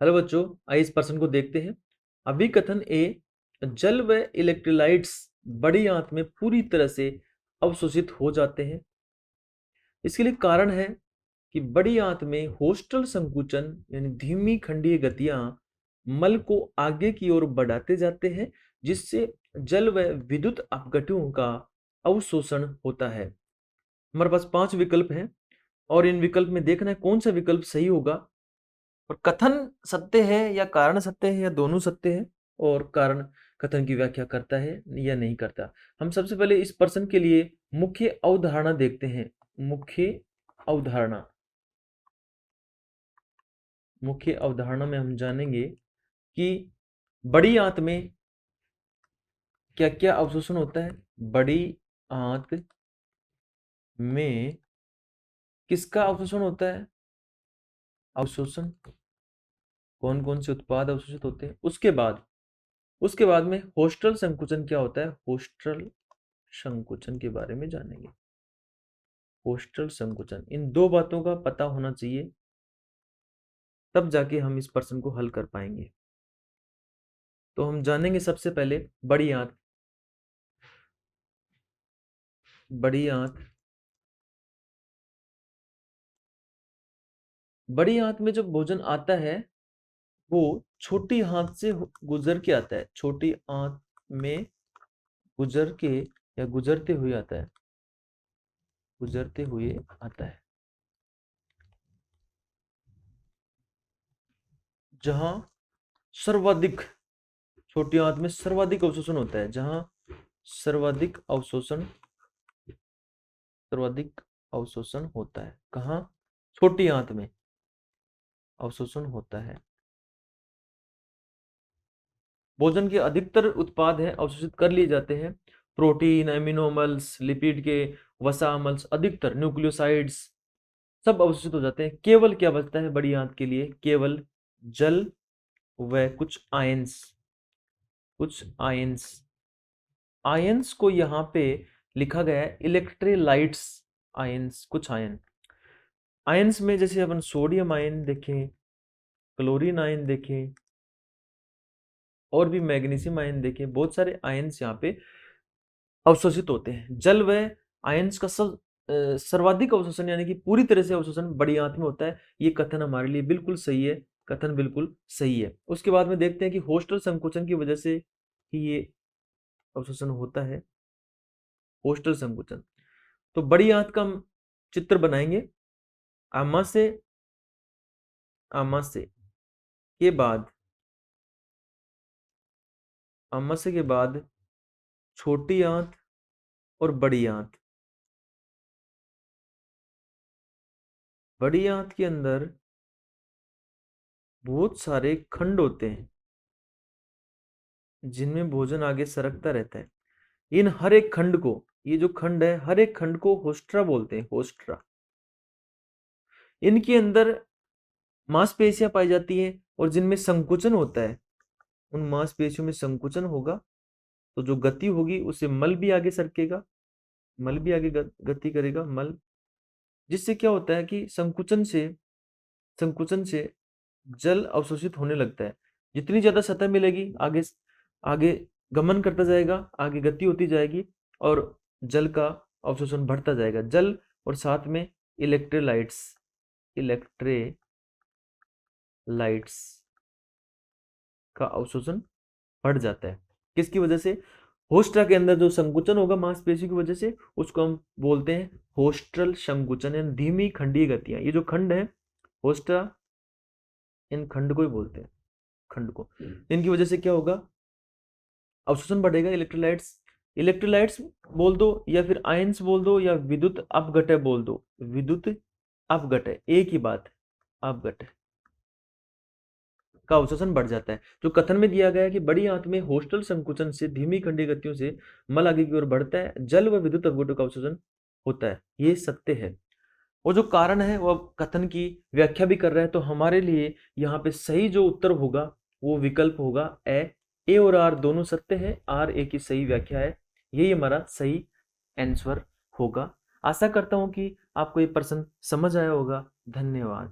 Hello बच्चों, आइए इस प्रश्न को देखते हैं। अभिकथन ए, जल व इलेक्ट्रोलाइट्स बड़ी आंत में पूरी तरह से अवशोषित हो जाते हैं। इसके लिए कारण है कि बड़ी आंत में होस्टल संकुचन यानी धीमी खंडीय गतियां मल को आगे की ओर बढ़ाते जाते हैं, जिससे जल व विद्युत अपघटनों का अवशोषण होता है। हमारे पास 5 विकल्प हैं और इन विकल्प में देखना है कौन सा विकल्प सही होगा। और कथन सत्य है या कारण सत्य है या दोनों सत्य है, और कारण कथन की व्याख्या करता है या नहीं करता। हम सबसे पहले इस प्रश्न के लिए मुख्य अवधारणा देखते हैं। मुख्य अवधारणा मुख्य अवधारणा में हम जानेंगे कि बड़ी आंत में क्या क्या अवशोषण होता है। बड़ी आंत में किसका अवशोषण होता है? अवशोषण कौन कौन से उत्पाद अवशोषित होते हैं। उसके बाद में होस्टल संकुचन क्या होता है। होस्टल संकुचन के बारे में जानेंगे। होस्टल संकुचन, इन दो बातों का पता होना चाहिए, तब जाके हम इस प्रश्न को हल कर पाएंगे। तो हम जानेंगे सबसे पहले बड़ी आंत। बड़ी आंत बड़ी आंत में जो भोजन आता है वो छोटी आंत से गुजर के आता है। छोटी आंत में गुजर के या गुजरते हुए आता है। गुजरते हुए आता है, जहां सर्वाधिक, छोटी आंत में सर्वाधिक अवशोषण होता है। जहां सर्वाधिक अवशोषण सर्वाधिक अवशोषण होता है। कहाँ? छोटी आंत में अवशोषण होता है। भोजन के अधिकतर उत्पाद हैं अवशोषित कर लिए जाते हैं। प्रोटीन, एमिनो अम्ल्स, लिपिड के वसा अम्ल्स, अधिकतर न्यूक्लियोसाइड्स सब अवशोषित हो जाते हैं। केवल क्या बचता है बड़ी आंत के लिए? केवल जल व कुछ आयंस। कुछ आयंस आयंस को यहाँ पे लिखा गया है इलेक्ट्रोलाइट्स। आयंस, कुछ आयन। आयंस में जैसे अपन सोडियम आयन देखें, क्लोरीन आयन देखें, और भी मैग्नीशियम आयन देखें, बहुत सारे आयंस यहाँ पे अवशोषित होते हैं। जल व आयंस का सर्वाधिक अवशोषण यानी कि पूरी तरह से अवशोषण बड़ी आंत में होता है। ये कथन हमारे लिए बिल्कुल सही है। कथन बिल्कुल सही है। उसके बाद में देखते हैं कि होस्टल संकुचन की वजह से ही ये अवशोषण होता है। होस्टल संकुचन, तो बड़ी आंत का हम चित्र बनाएंगे। आमाशय आमाशय के बाद आमाशय के बाद छोटी आंत और बड़ी आंत। बड़ी आंत के अंदर बहुत सारे खंड होते हैं जिनमें भोजन आगे सरकता रहता है। इन हर एक खंड को, ये जो खंड है, हर एक खंड को होस्ट्रा बोलते हैं। होस्ट्रा। इनके अंदर मांसपेशियां पाई जाती हैं और जिनमें संकुचन होता है, उन मांसपेशियों में संकुचन होगा तो जो गति होगी उससे मल भी आगे सरकेगा। मल भी आगे गति करेगा, मल। जिससे क्या होता है कि संकुचन से जल अवशोषित होने लगता है। जितनी ज्यादा सतह मिलेगी, आगे आगे गमन करता जाएगा, आगे गति होती जाएगी और जल का अवशोषण बढ़ता जाएगा। जल और साथ में इलेक्ट्रोलाइट्स इलेक्ट्रोलाइट्स का अवशोषण बढ़ जाता है। किसकी वजह से? होस्ट्रा के अंदर जो संकुचन होगा मांसपेशी की वजह से, उसको हम बोलते हैं होस्ट्रल संकुचन यानी धीमी खंडीय गतियां। ये जो खंड है होस्ट्रा, इन खंड को ही बोलते हैं, खंड को। इनकी वजह से क्या होगा? अवशोषण बढ़ेगा। इलेक्ट्रोलाइट्स बोल दो या फिर आयंस बोल दो या विद्युत अपघटय बोल दो। विद्युत अपघटय एक ही बात, अपघटय का अवशोषण बढ़ जाता है। जो कथन में दिया गया है कि बड़ी आंत में होस्टल संकुचन से धीमी खंडीय गतियों से मल आगे की ओर बढ़ता है, जल व विद्युत अपघटों का अवशोषण होता है, ये सत्य है। वो जो कारण है वो कथन की व्याख्या भी कर रहा है। तो हमारे लिए यहाँ पे सही जो उत्तर होगा वो विकल्प होगा ए और आर दोनों सत्य है। आर ए की सही व्याख्या है। यही हमारा सही आंसर होगा। आशा करता हूं कि आपको ये प्रश्न समझ आया होगा। धन्यवाद।